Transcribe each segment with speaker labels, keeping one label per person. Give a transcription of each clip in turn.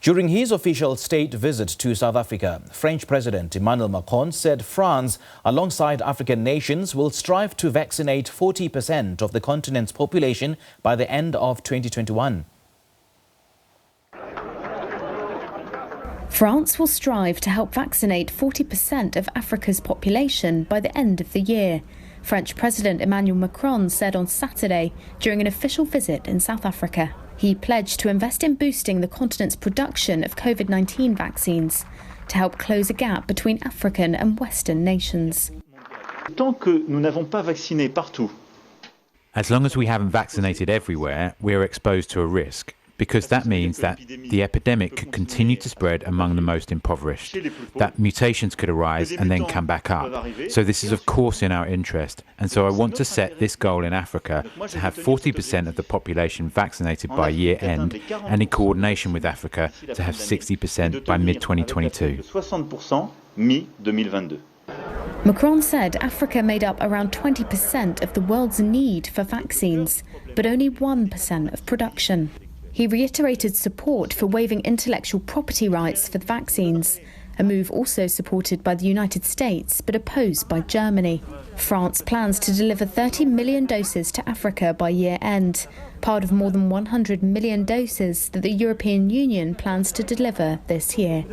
Speaker 1: During his official state visit to South Africa, French President Emmanuel Macron said France, alongside African nations, will strive to vaccinate 40% of the continent's population by the end of 2021.
Speaker 2: France will strive to help vaccinate 40% of Africa's population by the end of the year, French President Emmanuel Macron said on Saturday during an official visit in South Africa. He pledged to invest in boosting the continent's production of COVID-19 vaccines to help close a gap between African and Western nations.
Speaker 3: As long as we haven't vaccinated everywhere, we are exposed to a risk, because that means that the epidemic could continue to spread among the most impoverished, that mutations could arise and then come back up. So this is of course in our interest, and so I want to set this goal in Africa to have 40% of the population vaccinated by year end, and in coordination with Africa to have 60% by mid-2022.
Speaker 2: Macron said Africa made up around 20% of the world's need for vaccines, but only 1% of production. He reiterated support for waiving intellectual property rights for the vaccines, a move also supported by the United States but opposed by Germany. France plans to deliver 30 million doses to Africa by year end, part of more than 100 million doses that the European Union plans to deliver this year.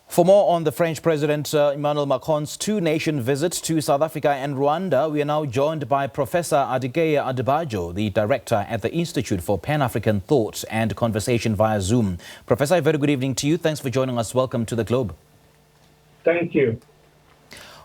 Speaker 1: For more on the French President Emmanuel Macron's two-nation visit to South Africa and Rwanda, we are now joined by Professor Adekeye Adebajo, the director at the Institute for Pan-African Thought and Conversation via Zoom. Professor, a very good evening to you. Thanks for joining us. Welcome to the Globe.
Speaker 4: Thank you.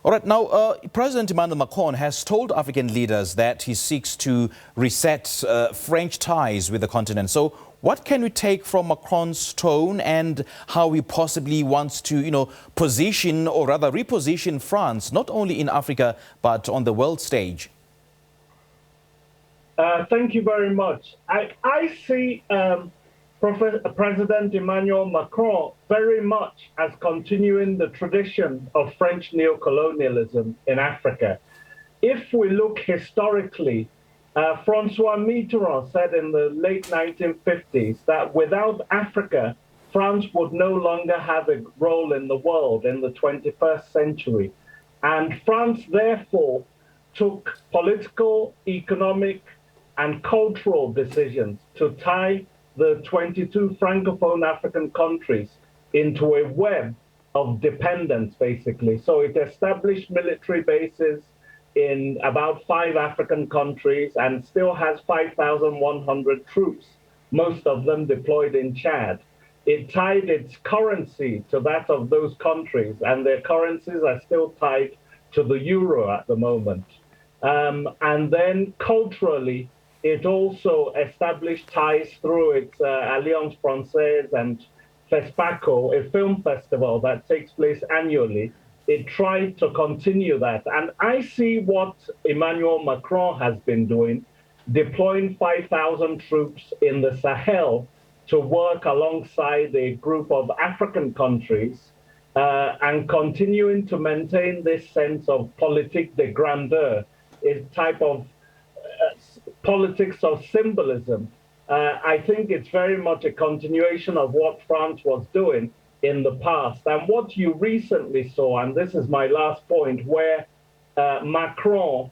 Speaker 1: All right, now, President Emmanuel Macron has told African leaders that he seeks to reset French ties with the continent. So what can we take from Macron's tone and how he possibly wants to, position or rather reposition France, not only in Africa, but on the world stage?
Speaker 4: Thank you very much. I see President Emmanuel Macron very much as continuing the tradition of French neocolonialism in Africa. If we look historically, François Mitterrand said in the late 1950s that without Africa, France would no longer have a role in the world in the 21st century. And France, therefore, took political, economic, and cultural decisions to tie the 22 Francophone African countries into a web of dependence, basically. So it established military bases in about 5 African countries and still has 5,100 troops, most of them deployed in Chad. It tied its currency to that of those countries, and their currencies are still tied to the euro at the moment. And then culturally, it also established ties through its Alliance Française and FESPACO, a film festival that takes place annually. It tried to continue that. And I see what Emmanuel Macron has been doing, deploying 5,000 troops in the Sahel to work alongside a group of African countries and continuing to maintain this sense of politique de grandeur, a type of politics of symbolism. I think it's very much a continuation of what France was doing in the past. And what you recently saw, and this is my last point, where Macron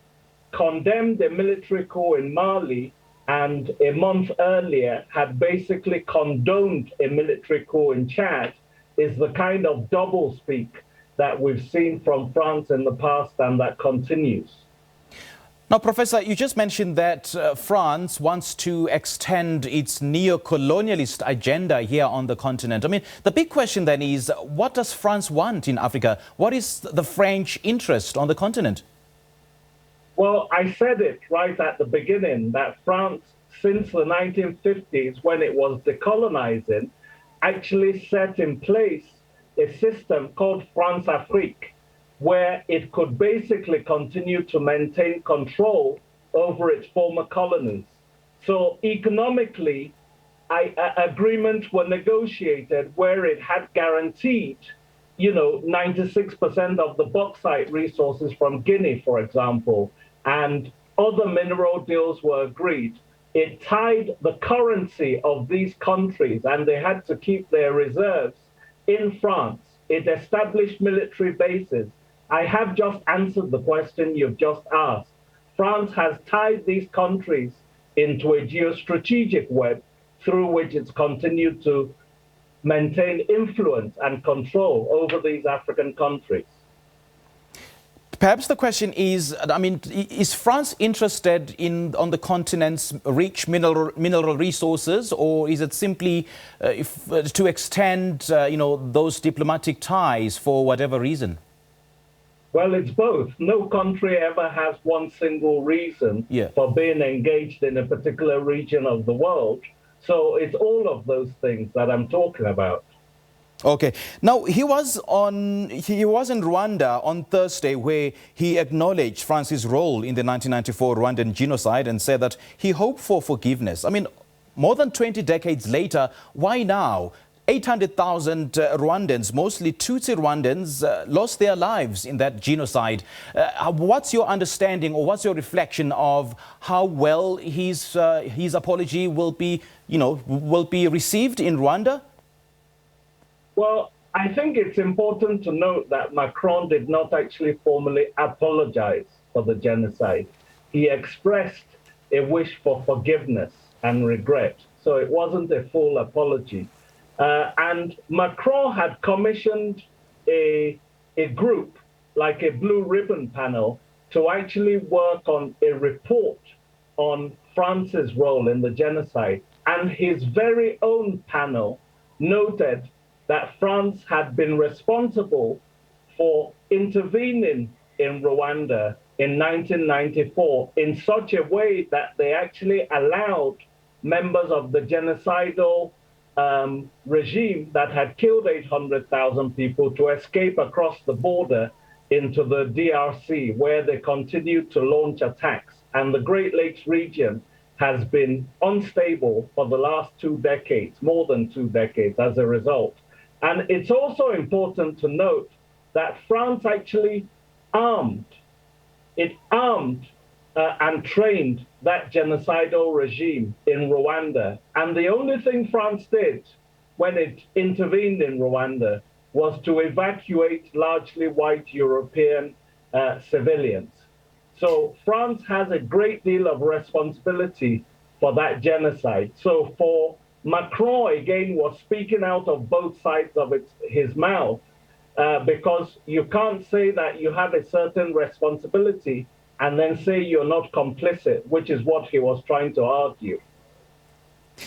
Speaker 4: condemned a military coup in Mali and a month earlier had basically condoned a military coup in Chad, is the kind of doublespeak that we've seen from France in the past and that continues.
Speaker 1: Now, Professor, you just mentioned that France wants to extend its neo-colonialist agenda here on the continent. I mean, the big question then is, what does France want in Africa? What is the French interest on the continent?
Speaker 4: Well, I said it right at the beginning that France, since the 1950s, when it was decolonizing, actually set in place a system called France-Afrique, where it could basically continue to maintain control over its former colonies. So economically, agreements were negotiated where it had guaranteed, 96% of the bauxite resources from Guinea, for example, and other mineral deals were agreed. it tied the currency of these countries, and they had to keep their reserves in France. It established military bases. I have just answered the question you've just asked. France has tied these countries into a geostrategic web through which it's continued to maintain influence and control over these African countries.
Speaker 1: Perhaps the question is, I mean, is France interested on the continent's rich mineral resources, or is it simply to extend, those diplomatic ties for whatever reason?
Speaker 4: Well, it's both. No country ever has one single reason for being engaged in a particular region of the world. So it's all of those things that I'm talking about.
Speaker 1: Okay. Now, he was in Rwanda on Thursday, where he acknowledged France's role in the 1994 Rwandan genocide and said that he hoped for forgiveness. I mean, more than 20 decades later, why now? 800,000 Rwandans, mostly Tutsi Rwandans, lost their lives in that genocide. What's your understanding, or what's your reflection of how well his apology will be received in Rwanda?
Speaker 4: Well, I think it's important to note that Macron did not actually formally apologize for the genocide. He expressed a wish for forgiveness and regret. So it wasn't a full apology. And Macron had commissioned a group, like a blue ribbon panel, to actually work on a report on France's role in the genocide. And his very own panel noted that France had been responsible for intervening in Rwanda in 1994 in such a way that they actually allowed members of the genocidal regime that had killed 800,000 people to escape across the border into the DRC, where they continued to launch attacks. And the Great Lakes region has been unstable for the last 2 decades, more than 2 decades as a result. And it's also important to note that France actually armed and trained that genocidal regime in Rwanda. And the only thing France did when it intervened in Rwanda was to evacuate largely white European civilians. So France has a great deal of responsibility for that genocide. So for Macron, again, was speaking out of both sides of his mouth, because you can't say that you have a certain responsibility and then say you're not complicit, which is what he was trying to argue.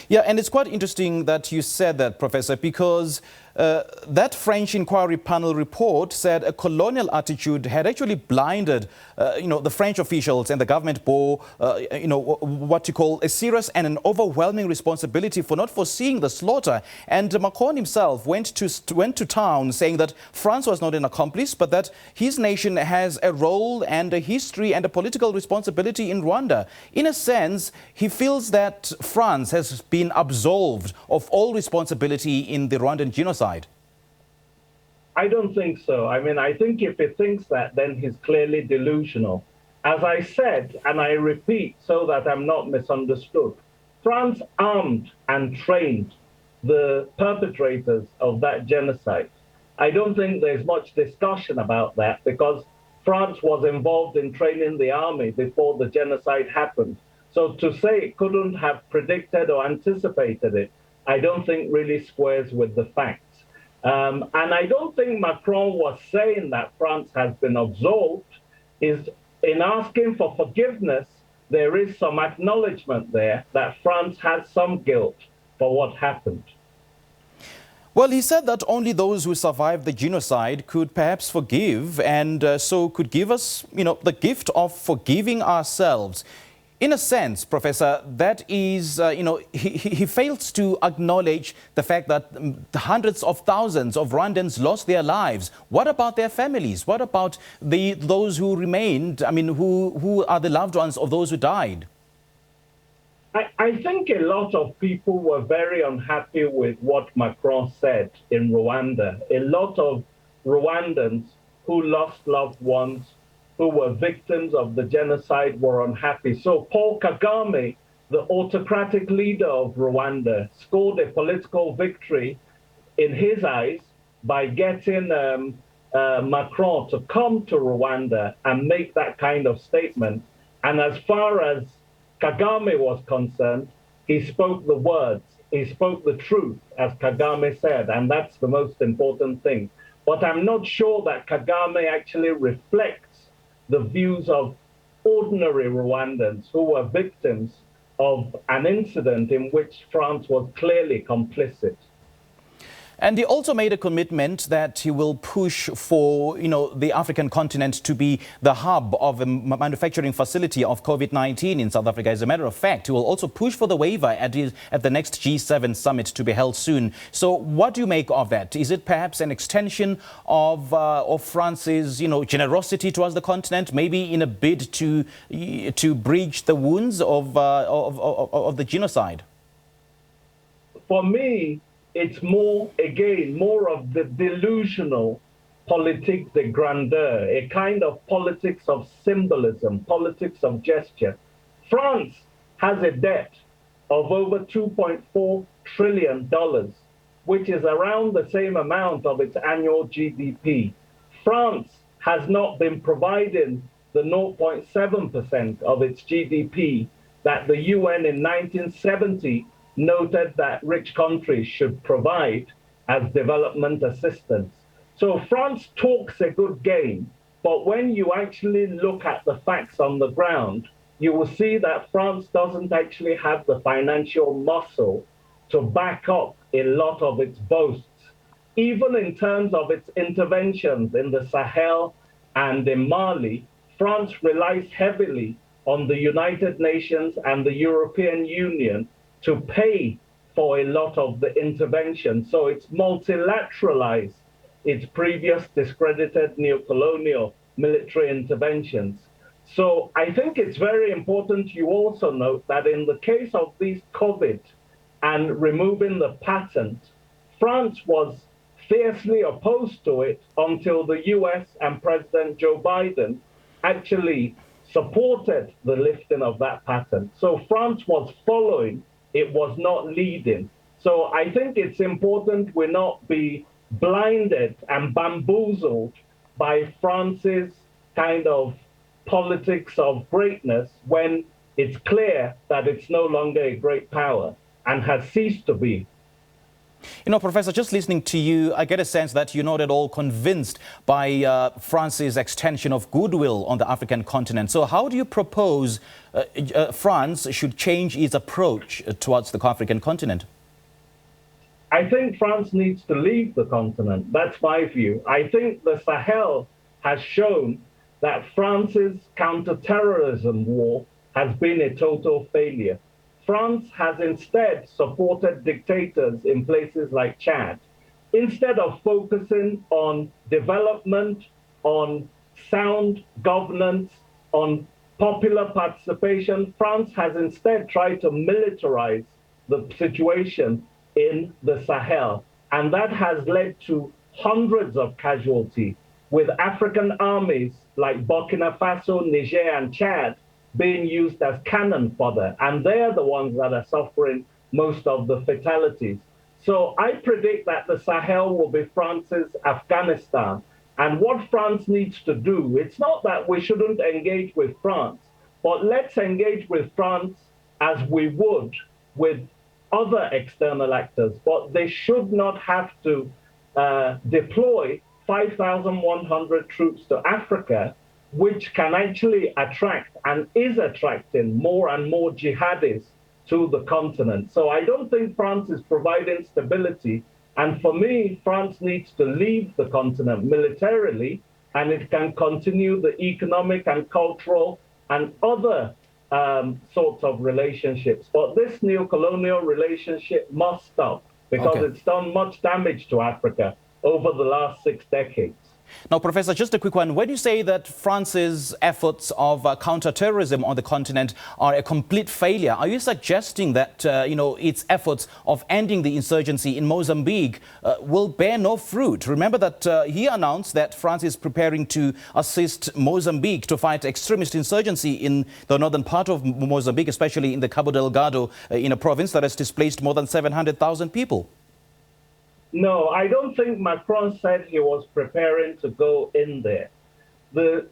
Speaker 1: Yeah, and it's quite interesting that you said that, Professor, because that French inquiry panel report said a colonial attitude had actually blinded, the French officials, and the government bore, what you call a serious and an overwhelming responsibility for not foreseeing the slaughter. And Macron himself went to town saying that France was not an accomplice, but that his nation has a role and a history and a political responsibility in Rwanda. In a sense, he feels that France has been absolved of all responsibility in the Rwandan genocide.
Speaker 4: I don't think so. I mean, I think if he thinks that, then he's clearly delusional. As I said, and I repeat so that I'm not misunderstood, France armed and trained the perpetrators of that genocide. I don't think there's much discussion about that, because France was involved in training the army before the genocide happened. So to say it couldn't have predicted or anticipated it, I don't think really squares with the facts. And I don't think Macron was saying that France has been absolved. Is in asking for forgiveness, there is some acknowledgement there that France has some guilt for what happened.
Speaker 1: Well, he said that only those who survived the genocide could perhaps forgive, and so could give us, the gift of forgiving ourselves. In a sense, Professor, that is, he fails to acknowledge the fact that hundreds of thousands of Rwandans lost their lives. What about their families? What about those who remained? I mean, who are the loved ones of those who died?
Speaker 4: I think a lot of people were very unhappy with what Macron said in Rwanda. A lot of Rwandans who lost loved ones, who were victims of the genocide, were unhappy. So Paul Kagame the autocratic leader of Rwanda scored a political victory in his eyes by getting Macron to come to Rwanda and make that kind of statement. And as far as Kagame was concerned, he spoke the words, he spoke the truth, as Kagame said, and that's the most important thing. But I'm not sure that Kagame actually reflects the views of ordinary Rwandans who were victims of an incident in which France was clearly complicit.
Speaker 1: And he also made a commitment that he will push for, the African continent to be the hub of a manufacturing facility of COVID-19 in South Africa. As a matter of fact, he will also push for the waiver at the next G7 summit to be held soon. So what do you make of that? Is it perhaps an extension of France's, generosity towards the continent, maybe in a bid to bridge the wounds of the genocide?
Speaker 4: For me, it's more of the delusional politique de grandeur, a kind of politics of symbolism, politics of gesture. France has a debt of over $2.4 trillion, which is around the same amount of its annual GDP. France has not been providing the 0.7% of its GDP that the UN in 1970 noted that rich countries should provide as development assistance. So France talks a good game, but when you actually look at the facts on the ground, you will see that France doesn't actually have the financial muscle to back up a lot of its boasts, even in terms of its interventions in the Sahel and in Mali. France relies heavily on the United Nations and the European Union to pay for a lot of the intervention. So it's multilateralized its previous discredited neocolonial military interventions. So I think it's very important you also note that in the case of these COVID and removing the patent, France was fiercely opposed to it until the US and President Joe Biden actually supported the lifting of that patent. So France was following, it was not leading. So I think it's important we not be blinded and bamboozled by France's kind of politics of greatness when it's clear that it's no longer a great power and has ceased to be.
Speaker 1: Professor, just listening to you, I get a sense that you're not at all convinced by France's extension of goodwill on the African continent. So how do you propose France should change its approach towards the African continent?
Speaker 4: I think France needs to leave the continent. That's my view. I think the Sahel has shown that France's counterterrorism war has been a total failure. France has instead supported dictators in places like Chad. Instead of focusing on development, on sound governance, on popular participation, France has instead tried to militarize the situation in the Sahel. And that has led to hundreds of casualties, with African armies like Burkina Faso, Niger, and Chad being used as cannon fodder, and they're the ones that are suffering most of the fatalities. So I predict that the Sahel will be France's Afghanistan. And what France needs to do, it's not that we shouldn't engage with France, but let's engage with France as we would with other external actors. But they should not have to deploy 5,100 troops to Africa, which can actually attract and is attracting more and more jihadis to the continent. So I don't think France is providing stability. And for me, France needs to leave the continent militarily, and it can continue the economic and cultural and other sorts of relationships. But this neocolonial relationship must stop, because it's done much damage to Africa over the last 6 decades.
Speaker 1: Now, Professor, just a quick one. When you say that France's efforts of counter-terrorism on the continent are a complete failure, are you suggesting that, its efforts of ending the insurgency in Mozambique will bear no fruit? Remember that he announced that France is preparing to assist Mozambique to fight extremist insurgency in the northern part of Mozambique, especially in the Cabo Delgado, in a province that has displaced more than 700,000 people.
Speaker 4: No, I don't think Macron said he was preparing to go in there. The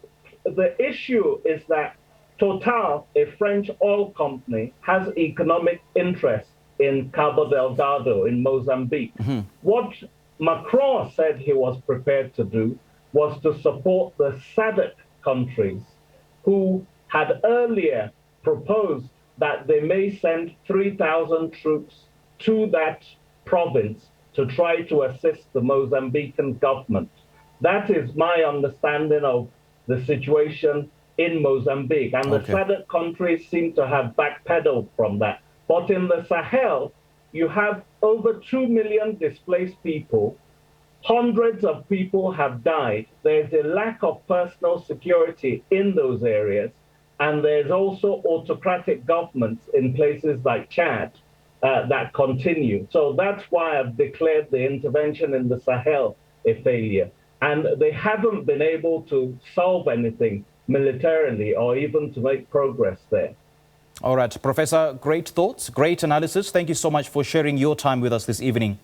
Speaker 4: issue is that Total, a French oil company, has economic interest in Cabo Delgado in Mozambique. Mm-hmm. What Macron said he was prepared to do was to support the SADC countries who had earlier proposed that they may send 3,000 troops to that province to try to assist the Mozambican government. That is my understanding of the situation in Mozambique. And the SADC countries seem to have backpedaled from that. But in the Sahel, you have over 2 million displaced people. Hundreds of people have died. There's a lack of personal security in those areas. And there's also autocratic governments in places like Chad that continue. So that's why I've declared the intervention in the Sahel a failure. And they haven't been able to solve anything militarily or even to make progress there.
Speaker 1: All right, Professor, great thoughts, great analysis. Thank you so much for sharing your time with us this evening.